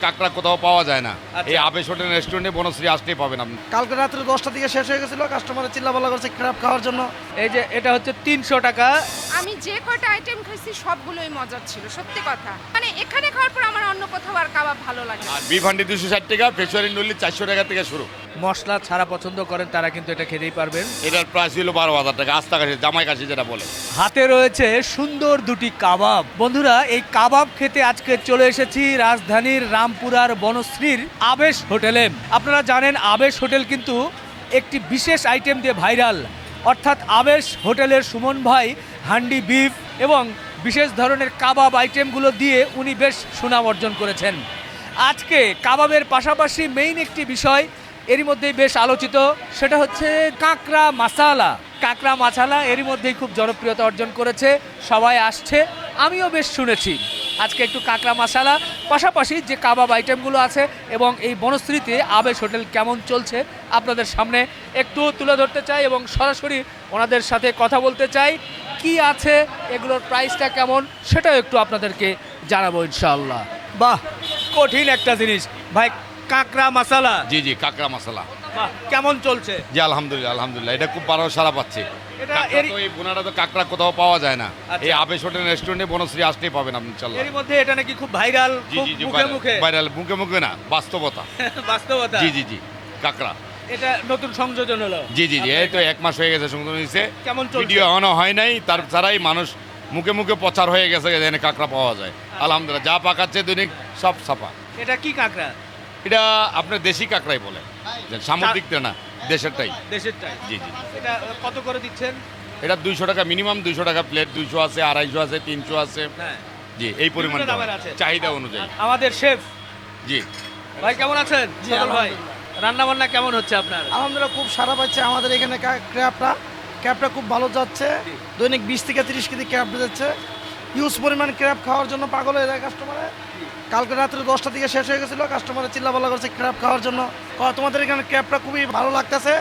কাঁকড়া কোথাও পাওয়া যায় না। এই আবেশ হোটেল রেস্টুরেন্টে বনশ্রী আসতেই পাবেন আপনি। কালকে রাত্রে 10টা দিকে শেষ হয়ে গেছিল, কাস্টমারের চিল্লাপাল্লা করছে ক্র্যাব খাওয়ার জন্য। এই যে এটা হচ্ছে 300 টাকা। আমি যে কয়টা আইটেম খাইছি সবগুলোই মজার ছিল, সত্যি কথা। মানে এখানে খাওয়ার পর আমার অন্য কোথাও আর কাবাব ভালো লাগে না। আর বিফ হান্ডি 260 টাকা, পেশোয়ারি নল্লি 400 টাকা থেকে শুরু। মশলা ছাড়া পছন্দ করেন তারা কিন্তু এটা খেতেই পারবেন। এটার প্রাইস হলো 12,000 টাকা। আস্তা কাশি, জামাই কাশি যেটা বলে। হাতে রয়েছে সুন্দর দুটি কাবাব। বন্ধুরা, এই কাবাব খেতে আজকে চলে এসেছি রাজধানীর রামপুরার বনশ্রীর আবেশ হোটেলে। আপনারা জানেন আবেশ হোটেল কিন্তু একটি বিশেষ আইটেম দিয়ে ভাইরাল, অর্থাৎ আবেশ হোটেলের সুমন ভাই হান্ডি বিফ এবং বিশেষ ধরনের কাবাব আইটেমগুলো দিয়ে উনি বেশ সুনাম অর্জন করেছেন। আজকে কাবাবের পাশাপাশি মেইন একটি বিষয় এরই মধ্যেই বেশ আলোচিত, সেটা হচ্ছে কাঁকড়া মাসালা। কাঁকড়া মাসালা এরই মধ্যেই খুব জনপ্রিয়তা অর্জন করেছে, সবাই আসছে, আমিও বেশ শুনেছি। আজকে একটু কাঁকড়া মাসালা পাশাপাশি যে কাবাব আইটেমগুলো আছে এবং এই বনশ্রীতে আবেশ হোটেল কেমন চলছে আপনাদের সামনে একটু তুলে ধরতে চাই এবং সরাসরি ওনাদের সাথে কথা বলতে চাই। কি আছে, এগুলোর প্রাইসটা কেমন, সেটাও একটু আপনাদেরকে জানাবো ইনশাআল্লাহ। বাহ, কঠিন একটা জিনিস ভাই, কাঁকড়া মাসালা। জি জি, কাঁকড়া মশলা। বাহ, কেমন চলছে? জি আলহামদুলিল্লাহ, আলহামদুলিল্লাহ। এটা খুব ভালো সারা পাচ্ছে। এটা কাঁকড়া তো এই বোনাটা তো কাঁকড়া কোথাও পাওয়া যায় না। আচ্ছা। এই আবেশ হোটেল রেস্টুরেন্টে বনশ্রী আসতেই পাবেন আপনি ইনশাআল্লাহ। এরই মধ্যে এটা নাকি খুব ভাইরাল, জি খুব জি জি, মুখে মুখে ভাইরাল, মুখে মুখে না, বাস্তবতা। বাস্তবতা। জি জি জি, কাঁকড়া। এটা নতুন সংযোজন হলো। জি জি জি, এই তো 1 মাস হয়ে গেছে সংশোধন হয়েছে। কেমন চলছে? ভিডিও এখনো হয় নাই, তার ছাড়াই মানুষ মুখে মুখে প্রচার হয়ে গেছে যে এখানে কাঁকড়া পাওয়া যায়। আলহামদুলিল্লাহ, যা পাকাচ্ছে দৈনিক সব ছাপা। এটা কি কাঁকড়া? এটা আপনার দেশি কাঁকড়াই বলে, যে সামুদ্রিকটা না, দেশেরটাই। দেশেরটাই। জি জি। এটা কত করে দিচ্ছেন? এটা 200 টাকা মিনিমাম, 200 টাকা প্লেট, 200 আছে, 250 আছে, 300 আছে। হ্যাঁ। জি, এই পরিমাণ বিভিন্ন দামের আছে। চাহিদা অনুযায়ী। আমাদের শেফ জি ভাই কেমন আছেন? জি, সদল ভাই, আলহামদুলিল্লাহ। রান্না বান্না কেমন হচ্ছে আপনার? আলহামদুলিল্লাহ খুব সারা পাচ্ছে আমাদের এখানে ক্র্যাবটা খুব ভালো যাচ্ছে। দৈনিক 20 থেকে 30 কেজি ক্র্যাব যাচ্ছে। ইউজ পরিমাণ ক্র্যাব খাওয়ার জন্য পাগল হয়ে যায় কাস্টমারে। কালকে রাত্রে 10টা দিকে শেষ হয়ে গেছিলো, কাস্টমারের চিল্লাপাল্লা করছে ক্র্যাব খাওয়ার জন্য। তোমাদের এখানে ক্র্যাবটা খুবই ভালো লাগতেছে,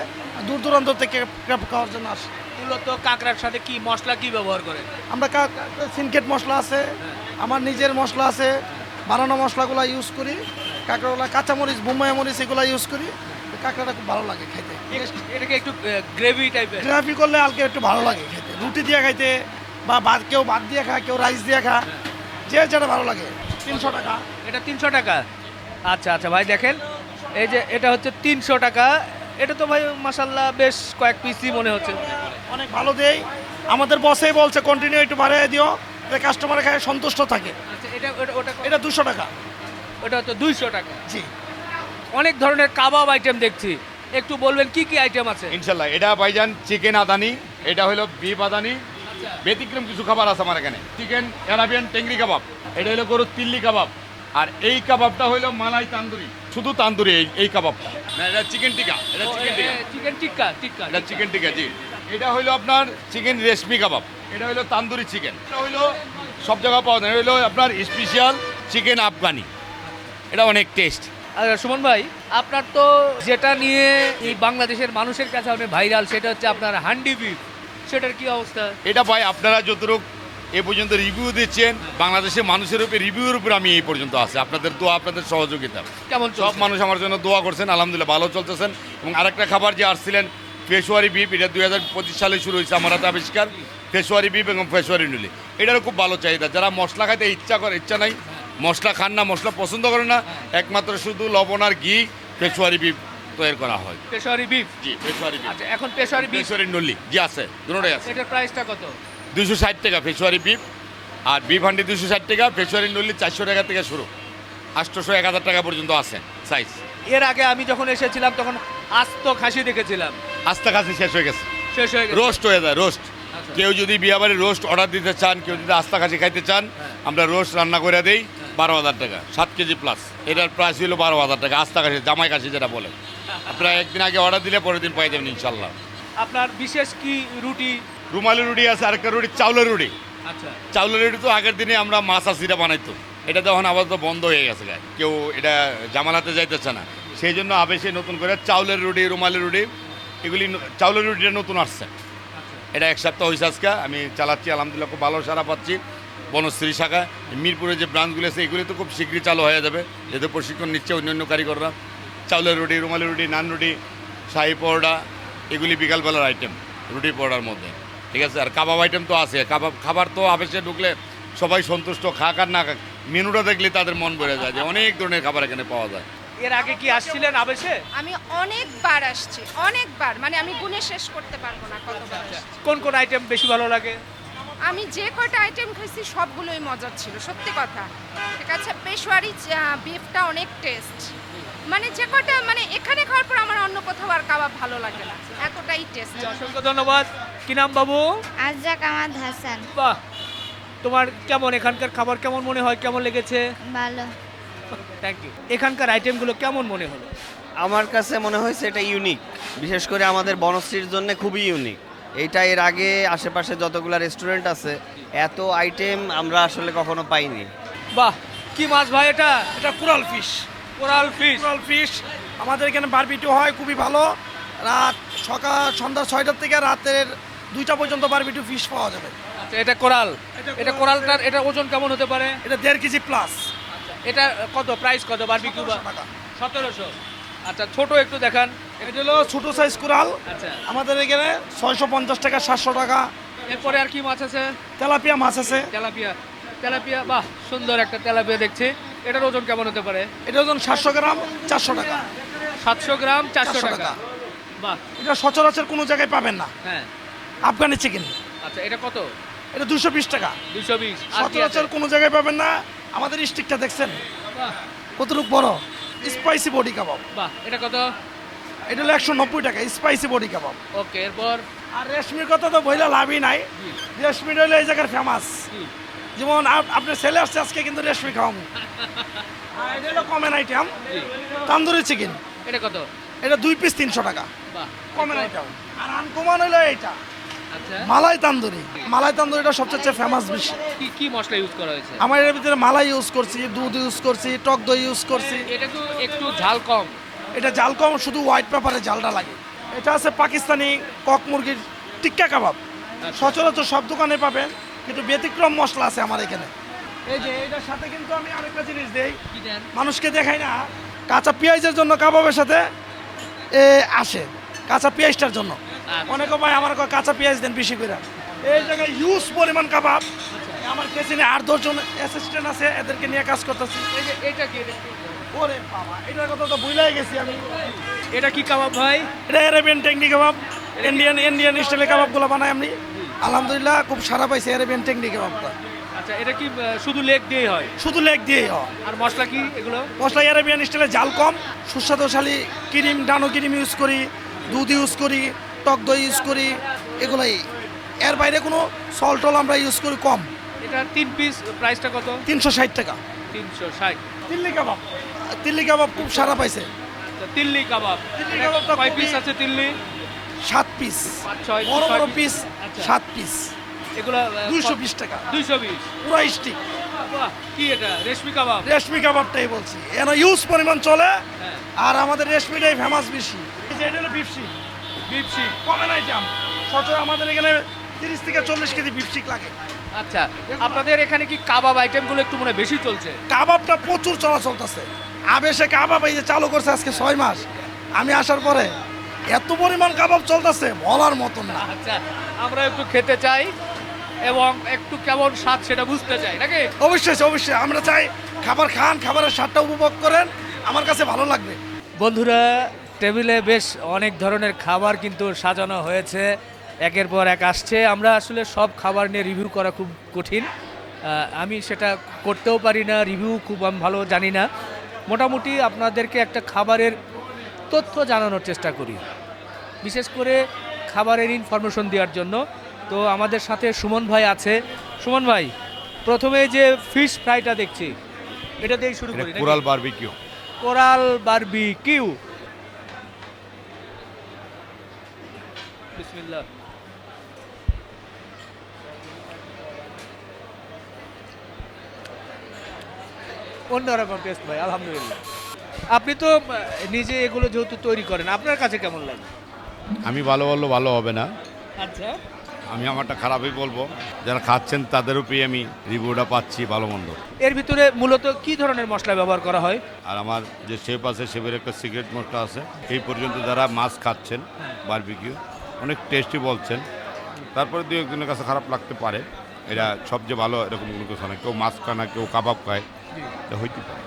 দূর দূরান্ত থেকে ক্র্যাব খাওয়ার জন্য আসে। মূলত কাঁকড়ার সাথে কি মশলা কি ব্যবহার করেন? আমরা সিনকেট মশলা আছে, আমার নিজের মশলা আছে, বানানো মশলাগুলো ইউজ করি। কাঁকড়াগুলো কাঁচামরিচ, বোম্বাই মরিচ এগুলো ইউজ করি। কাঁকড়াটা খুব ভালো লাগে খেতে। এটাকে একটু গ্রেভি টাইপের। গ্রেভি করলে আলকে একটু ভালো লাগে খেতে, রুটি দিয়ে খাইতে বা ভাত, কেউ ভাত দিয়ে খায়, কেউ রাইস দিয়ে খায়, যে যেটা ভালো লাগে। 300 টাকা। এটা 300 টাকা। আচ্ছা আচ্ছা ভাই, দেখেন এই যে এটা হচ্ছে 300 টাকা। এটা তো ভাই মাশাআল্লাহ বেশ কয়েক পিসই মনে হচ্ছে। অনেক ভালো দেই, আমাদের বসেই বলছে কন্টিনিউ একটু বাড়িয়ে দিও, কাস্টমার খায় সন্তুষ্ট থাকে। আচ্ছা, এটা ওটা এটা 200 টাকা। ওটা হচ্ছে 200 টাকা। জি। অনেক ধরনের কাবাব আইটেম দেখছি, একটু বলবেন কি কি আইটেম আছে? ইনশাল্লাহ। এটা ভাইজান চিকেন আদানি, এটা হলো বিফ আদানি। ব্যতিক্রম কিছু খাবার আছে আমার এখানে। চিকেন অ্যারাবিয়ান টেংরি কাবাব, এটা হলো গরুর তিল্লি কাবাব। আর এই কাবাবটা হলো মালাই তান্দুরি, শুধু তান্দুরি এই কাবাবটা না, এটা চিকেন টিকা। এটা চিকেন টিকা, চিকেন টিক্কা টিক্কা। এটা চিকেন টিকা। জি, এটা হলো আপনার চিকেন রেশমি কাবাব, এটা হলো তান্দুরি চিকেন। এটা হলো সব জায়গায় পাওয়া যায়, এটা হলো আপনার স্পেশাল চিকেন আফগানি, এটা অনেক টেস্ট। আচ্ছা সুমন ভাই, আপনার তো যেটা নিয়ে এই বাংলাদেশের মানুষের কাছে অনেক ভাইরাল, সেটা হচ্ছে আপনার হান্ডি বিফ, সেটার কি অবস্থা? এটা ভাই আপনারা যতটুকু এ পর্যন্ত রিভিউ দিচ্ছেন, বাংলাদেশের মানুষের উপরে রিভিউর উপরে আমি এই পর্যন্ত আছি। আপনাদের দোয়া, আপনাদের সহযোগিতা, কেমন সব চলছে? মানুষ আমার জন্য দোয়া করছেন, আলহামদুলিল্লাহ ভালো চলতেছেন। এবং আরেকটা খাবার যে আসছিলেন পেশোয়ারি বিফ, এটা 2025 সালে শুরু হয়েছে আমার হাতে আবিষ্কার। পেশোয়ারি বিফ এবং পেশোয়ারি নুলি, এটারও খুব ভালো চাহিদা। যারা মশলা খাইতে ইচ্ছা নাই, মশলা খান না, মশলা পছন্দ করেন না, একমাত্র শুধু লবণ আর ঘি পেশোয়ারি বিফ তৈরি করা হয়। পেশোয়ারি বিফ। জি, পেশোয়ারি বিফ। আচ্ছা, এখন পেশোয়ারি বিফ, পেশোয়ারি নুলি জি আছে, দুটোই আছে। এটার প্রাইসটা কত? 260 টাকা পেশোয়ারি বিফ। আর বিফ হান্ডি 260 টাকা, পেশোয়ারি নল্লি 400 টাকা থেকে শুরু, 800 1000 টাকা পর্যন্ত আছে সাইজ। এর আগে আমি যখন এসেছিলাম তখন আস্ত খাসি দেখেছিলাম, আস্তা খাসি শেষ হয়ে গেছে, শেষ হয়ে গেছে। রোস্ট হয়ে যায়, রোস্ট। আচ্ছা। কেউ যদি বিয়াবাড়ি রোস্ট অর্ডার দিতে চান, কেউ যদি আস্তা খাসি খাইতে চান, আমরা রোস্ট রান্না করে দেই 12,000 টাকা, 7 কেজি প্লাস। এটার প্রাইস হলো 12,000 টাকা। আস্তা খাসি, জামাই খাসি যেটা বলে। আপনারা একদিন আগে অর্ডার দিলে পরের দিন পাই যাবেন ইনশাল্লাহ। আপনার বিশেষ কি রুটি? রুমালি রুটি আছে, আরেকটা রুটি চাউলের রুটি। আচ্ছা, চাউলের রুটি তো আগের দিনে আমরা মাছ আসিরা বানাইতো, এটা তো এখন আবার তো বন্ধ হয়ে গেছে, গায়ে কেউ এটা জামালাতে যাইতেছে না। সেই জন্য আবেশে নতুন করে চাউলের রুটি, রুমালি রুটি, এগুলি চাউলের রুটিটা নতুন আসছে। এটা 1 সপ্তাহ হয়েছে আজকে আমি চালাচ্ছি, আলহামদুলিল্লাহ খুব ভালো সারা পাচ্ছি। বনশ্রী শাখা। মিরপুরে যে ব্রাঞ্চগুলো আছে এগুলি তো খুব শীঘ্রই চালু হয়ে যাবে, এতে প্রশিক্ষণ নিচ্ছে অন্যান্য কারিগররা। চাউলের রুটি, রুমালি রুটি, নান রুটি, শাহি পরোটা, এগুলি বিকালবেলার আইটেম রুটি পরোটার মধ্যে, ঠিক আছে। আর কাবাব আইটেম তো আছে, কাবাব খাবার তো আবেশে ঢুকলে সবাই সন্তুষ্ট, খাক আর না খাক, মেনুটা দেখলে তাদের মন ভরে যায় যে অনেক ধরনের খাবার এখানে পাওয়া যায়। এর আগে কি আসছিলেন আবেশে? আমি অনেকবার আসছি, অনেকবার, মানে আমি গুণে শেষ করতে পারবো না কতবার আসছি। কোন কোন আইটেম বেশি ভালো লাগে? আমি যে কটা আইটেম খাইছি সবগুলোই মজার ছিল, সত্যি কথা। ঠিক আছে, পেশোয়ারি বিফটা অনেক টেস্ট, মানে যে কটা, মানে এখানে খাওয়ার পর আমার অন্য কোথাও আর কাবাব ভালো লাগে না, এতটাই টেস্ট। অসংখ্য ধন্যবাদ। কি নাম বাবু? আজ্জাক আহমদ হাসান। বাহ, তোমার কেমন এখানকার খাবার কেমন মনে হয়, কেমন লেগেছে? ভালো। Thank you. এখানকার আইটেমগুলো কেমন মনে হলো? আমার কাছে মনে হয়েছে এটা ইউনিক, বিশেষ করে আমাদের বনশ্রীর জন্য খুবই ইউনিক। এইটা এর আগে আশেপাশে যতগুলো রেস্টুরেন্ট আছে এত আইটেম আমরা আসলে কখনো পাইনি। বাহ, কি মাছ ভাই এটা? এটা coral fish. Coral fish. Coral fish আমাদের এখানে বারবিকিউ হয় খুবই ভালো। রাত সন্ধ্যা 6টার থেকে রাতের 2টা পর্যন্ত বারবিকিউ ফিশ পাওয়া যাবে। আচ্ছা, এটা কোরাল। এটা এটা কোরালটার এটা ওজন কেমন হতে পারে? এটা 1.5 কেজি প্লাস। এটা কত প্রাইস, কত বারবিকিউ? 1700 টাকা। 1700। আচ্ছা, ছোট একটু দেখান। এটা হলো ছোট সাইজ কোরাল, আচ্ছা, আমাদের এখানে 650 টাকা, 700 টাকা। এরপরে আর কি মাছ আছে? তেলাপিয়া মাছ আছে। তেলাপিয়া। তেলাপিয়া, বাহ, সুন্দর একটা তেলাপিয়া দেখছি। এটার ওজন কেমন হতে পারে? এটা ওজন 700 গ্রাম, 400 টাকা। 700 গ্রাম, 400 400 টাকা। টাকা। বাহ, এটা সচরাচর কোনো জায়গায় পাবেন না। হ্যাঁ। আফগানি চিকেন, আচ্ছা, এটা কত? এটা 220 টাকা। 220। আর কি আছে? সচরাচর কোনো জায়গায় পাবেন না। আমাদের স্টিকটা দেখছেন বাহ, কতটুকু বড়, স্পাইসি বডি কাবাব। বাহ, এটা কত? এটা হলো 190 টাকা, স্পাইসি বডি কাবাব। ওকে, এরপর? আর রেশমির কথা তো বইলে লাভই নাই। রেশমির হলো এই জায়গার ফেমাস। কি? যেমন আপনার ছেলে আসছে আজকে, কিন্তু রেশমি খাওয়াবো। আর এটা হলো কমন আইটেম, তান্দুরি চিকেন। এটা কত? এটা 2 পিস 300 টাকা, বাহ, কমন আইটেম। আর আনকমন হলো এইটা আচ্ছা, মালাই তান্দুরি। মালাই তান্দুরিটা সবচেয়ে ফেমাস বেশি। কি কি মশলা ইউজ করা হয়েছে? আমার এর ভিতরে মালাই ইউজ করছি, দুধ ইউজ করছি, টক দই ইউজ করছি। এটা তো একটু ঝাল কম। এটা জাল কম, শুধু হোয়াইট পেপারে জালটা লাগে। এটা আছে পাকিস্তানি কক মুরগির টিক্কা কাবাব। সচরাচর সব দোকানে পাবেন, কিন্তু ব্যতিক্রম মশলা আছে আমার এখানে। এই যে এটার সাথে কিন্তু আমি আরেকটা জিনিস দেই, কি দেন? মানুষকে দেখাই না। কাঁচা পেঁয়াজের জন্য কাবাবের সাথে আসে, কাঁচা পেঁয়াজটার জন্য। অনেকে ভাই আমার কয় কাঁচা পেঁয়াজ দেন বেশি করে। এই জায়গায় হিউজ পরিমাণ কাবাব। আমার কেসিনে 8-10 জন অ্যাসিস্ট্যান্ট আছে, এদেরকে নিয়ে কাজ করতেছি। এই যে এটা কি? ওরে বাবা, এটার কথা তো ভুলাই গেছি আমি। এটা কি কাবাব ভাই? এটা অ্যারেবিয়ান টেকনিক কাবাব। ইন্ডিয়ান স্টাইলে কাবাবগুলো বানাই আমি। আলহামদুলিল্লাহ খুব সারা পাইছে অ্যারেবিয়ান টেকনিক কাবাবটা। আচ্ছা, এটা কি শুধু লেগ দিয়েই হয়? শুধু লেগ দিয়েই হয়। আর মশলা কি এগুলো? মশলা অ্যারেবিয়ান স্টাইলে জাল কম, সুস্বাদুশালী ক্রিম, ডানো ক্রিম ইউজ করি, দুধ ইউজ করি, টক দই ইউজ করি, এগুলাই। এর বাইরে কোনো সল্ট টল আমরা ইউজ করি কম। এটা 3 পিস, প্রাইসটা কত? 360 টাকা। 360। দিল্লি কাবাব, দিল্লি কাবাব খুব সারা পাইছে। আচ্ছা, তিল্লি কাবাব। দিল্লি এটা কাবাবটা কয় খুবই- পিস আছে তিল্লি? 7 পিস, 5-6 বড় বড় পিস আচ্ছা। 7 পিস, এগুলো 220 টাকা। 220। পুরো স্টিক। বাহ, কি এটা? রেশমি কাবাব। রেশমি কাবাবটাই বলছি, এখানে ইউজ পরিমাণ চলে। হ্যাঁ। আর আমাদের রেশমিটাই ফেমাস বেশি। এই যে এটা হলো বিফ শিক, বিফ শিক। Common item. সচরাচর আমাদের এখানে 30 থেকে 40 কেজি বিফ শিক লাগে। আচ্ছা, আপনাদের এখানে কি কাবাব আইটেমগুলো একটু মনে হয় বেশি চলছে? কাবাবটা প্রচুর চলতেছে। আবেশে কাবাব এই যে চালু করছে আজকে 6 মাস। আমি আসার পরে এত পরিমাণ কাবাব চলতেছে বলার মতন না। আচ্ছা, আমরা একটু খেতে চাই এবং একটু কেমন স্বাদ সেটা বুঝতে চাই, নাকি? অবশ্যই অবশ্যই আমরা চাই খাবার খান, খাবারের স্বাদটা উপভোগ করেন, আমার কাছে ভালো লাগবে। বন্ধুরা, টেবিলে বেশ অনেক ধরনের খাবার কিন্তু সাজানো হয়েছে, একের পর এক আসছে। আমরা আসলে সব খাবার নিয়ে রিভিউ করা খুব কঠিন, আমি সেটা করতেও পারি না, রিভিউ খুব আমি ভালো জানি না। মোটামুটি আপনাদেরকে একটা খাবারের তথ্য জানানোর চেষ্টা করি, বিশেষ করে খাবারের ইনফরমেশন দেওয়ার জন্য। তো আমাদের সাথে সুমন ভাই আছে। সুমন ভাই, প্রথমে যে ফিশ ফ্রাইটা দেখছি, এটা দিয়েই শুরু করি নাকি? Coral barbecue. Coral barbecue. বিসমিল্লাহ। অন্যরকম টেস্ট ভাই, আলহামদুলিল্লাহ। আপনি তো নিজে এগুলো যেহেতু তৈরি করেন, আপনার কাছে কেমন লাগে? আমি ভালো বললো ভালো হবে না, আচ্ছা, আমি আমারটা খারাপই বলবো, যারা খাচ্ছেন তাদেরও পেয়ে আমি রিভিউটা পাচ্ছি ভালো মন্দ। এর ভিতরে মূলত কি ধরনের মশলা ব্যবহার করা হয়? আর আমার যে শেফ আছে, শেফের একটা সিক্রেট মশলা আছে। এই পর্যন্ত যারা মাছ খাচ্ছেন বারবিকিউ অনেক টেস্টি বলছেন, তারপরে দু একজনের কাছে খারাপ লাগতে পারে, এটা সবচেয়ে ভালো এরকম কোনো কিছু না। কেউ মাছ খায় না, কেউ কাবাব খায়, এটা হইতে পারে।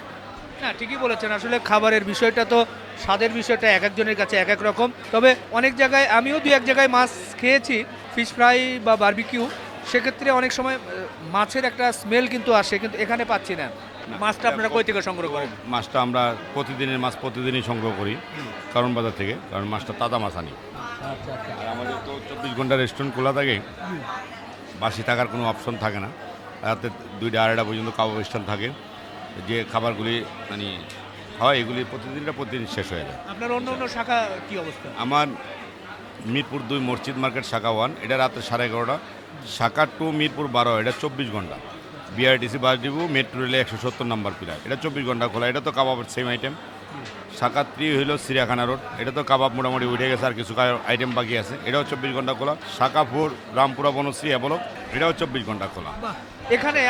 না, ঠিকই বলেছেন। আসলে খাবারের বিষয়টা তো, স্বাদের বিষয়টা এক একজনের কাছে এক এক রকম। তবে অনেক জায়গায়, আমিও দু এক জায়গায় মাছ খেয়েছি, ফিশ ফ্রাই বা বারবিকিউ, সেক্ষেত্রে অনেক সময় মাছের একটা স্মেল কিন্তু আসে, কিন্তু এখানে পাচ্ছি না। মাছটা আপনারা কই থেকে সংগ্রহ করেন? মাছটা আমরা প্রতিদিনের মাছ প্রতিদিনই সংগ্রহ করি কারণ বাজার থেকে, কারণ মাছটা তাজা মাছ আনি। আর আমাদের তো 24 ঘন্টা রেস্টুরেন্ট খোলা থাকে, বাসি থাকার কোনো অপশন থাকে না। রাতে 2টা 2:30 পর্যন্ত কাবাব স্টল থাকে। যে খাবারগুলি মানে হয় এগুলি প্রতিদিন শেষ হয়ে যায়। আপনার অন্য অন্য শাখা কি অবস্থা? আমার মিরপুর 2 মসজিদ মার্কেট শাখা 1, এটা রাতে 11:30। শাখা 2 মিরপুর 12, এটা 24 ঘন্টা। বিআরটিসি বাস ডিপো মেট্রো রেলে 170 নম্বর পিলার, এটা 24 ঘন্টা খোলা। এটা তো কাবাবের সেম আইটেম। শাখা 3 হইল সিরিয়াখানা রোড, এটা তো কাবাব মোটামুটি উঠে গেছে, আর কিছু আইটেম বাকি আছে, এটাও 24 ঘন্টা খোলা। শাখা 4 রামপুরা বনশ্রী অ্যাবলক, এটাও 24 ঘন্টা খোলা। এখানে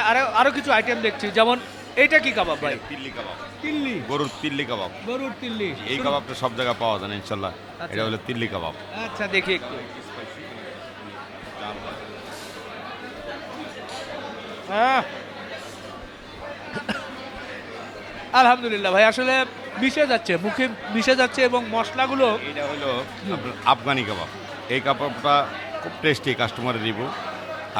আরো কিছু আইটেম দেখছি, যেমন এইটা কি কাবাব ভাই? তিল্লি কাবাব, তিল্লি, গরুর তিল্লি কাবাব। গরুর তিল্লি। এই কাবাবটা সব জায়গায় পাওয়া যায় না ইনশাল্লাহ। এটা হলো তিল্লি কাবাব। আচ্ছা, দেখি একটু। আলহামদুলিল্লাহ ভাই, আসলে মিশে যাচ্ছে, মুখে মিশে যাচ্ছে, এবং মশলাগুলো এটা হলো আপনার আফগানি কাবাব। এই কাবাবটা খুব টেস্টি, কাস্টমারের রিভিউ।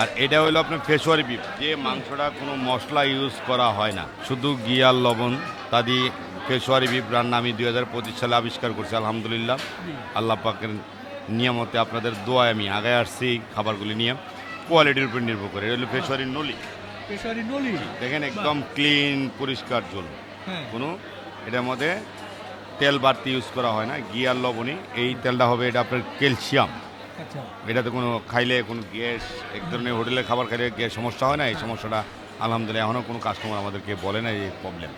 আর এটা হলো আপনার পেশোয়ারি বিফ, যে মাংসটা কোনো মশলা ইউজ করা হয় না, শুধু ঘি আর লবণ তা দিয়ে পেশোয়ারি বিফ রান্না আমি 2025 সালে আবিষ্কার করছি। আলহামদুলিল্লাহ, আল্লাহ পাকের নিয়ামতে, আপনাদের দোয়ায় আমি আগে আসছি খাবারগুলি নিয়ে। কোয়ালিটির উপর নির্ভর করে। এটা হলো পেশোয়ারি নলি। পেশোয়ারি নলি দেখেন একদম ক্লিন পরিষ্কার ঝোল, হ্যাঁ। কোনো এটার মধ্যে তেল বাড়তি ইউজ করা হয় না, ঘি আর লবণই। এই তেলটা হবে এটা আপনার ক্যালসিয়াম। আচ্ছা, এটাতে কোনো খাইলে কোনো গ্যাস, এক ধরনের হোটেলে খাবার খাইলে গ্যাস সমস্যা হয় না, এই সমস্যাটা আলহামদুলিল্লাহ এখনও কোনো কাস্টমার আমাদেরকে বলে না এই প্রবলেম।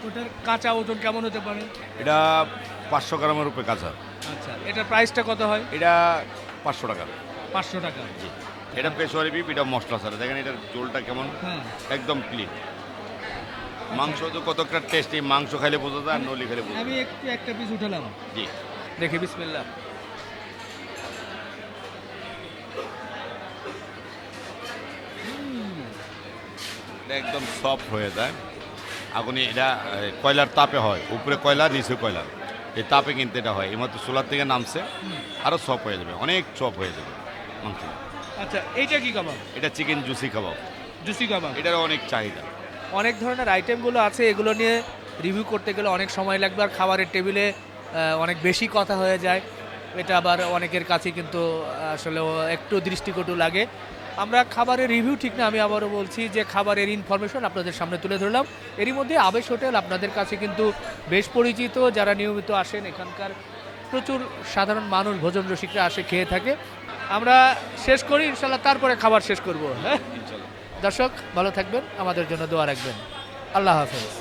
ওটার কাঁচা ওজন কেমন হতে পারে? এটা 500 গ্রামের উপরে কাঁচা। আচ্ছা, এটার প্রাইসটা কত হয়? এটা 500 টাকা। 500 টাকা। এটা পেশোয়ারি বিফ, এটা মশলা ছাড়া। দেখেন এটার ঝোলটা কেমন, হ্যাঁ। একদম ক্লিন। মাংস তো কতটা টেস্টি, মাংস খাইলে বোঝা যায় আর নলি খাইলে বোঝা আমি যায়। একটু একটা পিস উঠালাম, জি, দেখি। বিসমিল্লাহ। এটা একদম সফট হয়ে যায়। আগুনে এটা কয়লার তাপে হয়, উপরে কয়লা নিচে কয়লা, এই তাপে কিন্তু এটা হয়। এইমাত্র চুলার থেকে নামছে, আরও সফট হয়ে যাবে, অনেক সফট হয়ে যাবে মাংস। আচ্ছা, এইটা কি কাবাব? এটা চিকেন জুসি কাবাব, জুসি কাবাব। এটারও অনেক চাহিদা। অনেক ধরনের আইটেমগুলো আছে, এগুলো নিয়ে রিভিউ করতে গেলে অনেক সময় লাগবে, আর খাবারের টেবিলে অনেক বেশি কথা হয়ে যায়। এটা আবার অনেকের কাছে কিন্তু আসলে একটু দৃষ্টিকটু লাগে। আমরা খাবারের রিভিউ ঠিক না, আমি আবারও বলছি যে খাবারের ইনফরমেশন আপনাদের সামনে তুলে ধরলাম। এরই মধ্যে আবেশ হোটেল আপনাদের কাছে কিন্তু বেশ পরিচিত, যারা নিয়মিত আসেন, এখানকার প্রচুর সাধারণ মানুষ, ভোজন রসিকরা আসে, খেয়ে থাকে। আমরা শেষ করি ইনশাল্লাহ, তারপরে খাবার শেষ করব। হ্যাঁ, দর্শক ভালো থাকবেন, আমাদের জন্য দোয়া রাখবেন। আল্লাহ হাফেজ।